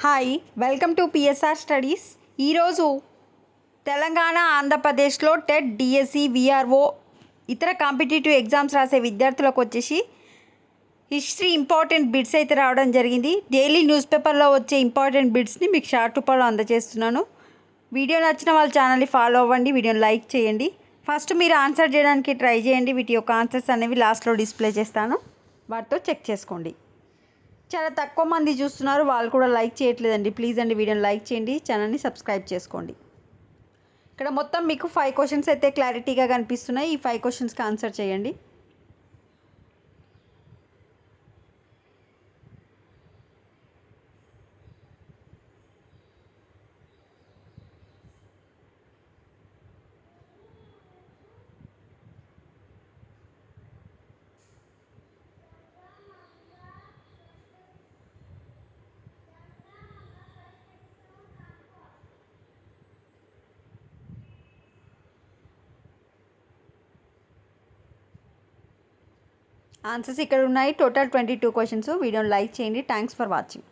Hi, welcome to PSR studies. ఈరోజు తెలంగాణ, ఆంధ్రప్రదేశ్లో TET, DSC, VRO ఇతర కాంపిటేటివ్ ఎగ్జామ్స్ రాసే విద్యార్థులకు వచ్చేసి హిస్టరీ ఇంపార్టెంట్ బిట్స్ అయితే రావడం జరిగింది. డైలీ న్యూస్ పేపర్లో వచ్చే ఇంపార్టెంట్ బిట్స్ని మీకు షార్ట్ రూపంలో అందజేస్తున్నాను. వీడియో నచ్చిన వాళ్ళ ఛానల్ని ఫాలో అవ్వండి, వీడియోని లైక్ చేయండి. ఫస్ట్ మీరు ఆన్సర్ చేయడానికి ట్రై చేయండి. వీటి యొక్క ఆన్సర్స్ అనేవి లాస్ట్లో డిస్ప్లే చేస్తాను, వాటితో చెక్ చేసుకోండి. చాలా తక్కువ మంది చూస్తున్నారు, వాళ్ళు కూడా లైక్ చేయట్లేదండి. ప్లీజ్ అండి వీడియోని లైక్ చేయండి, ఛానల్ని సబ్స్క్రైబ్ చేసుకోండి. ఇక్కడ మొత్తం మీకు 5 క్వశ్చన్స్ అయితే క్లారిటీగా కనిపిస్తున్నాయి. ఈ 5 క్వశ్చన్స్కి ఆన్సర్ చేయండి. ఆన్సర్స్ ఇక్కడ ఉన్నాయి. Total 22 questions. వీడియోని లైక్ చేయండి. Thanks for watching.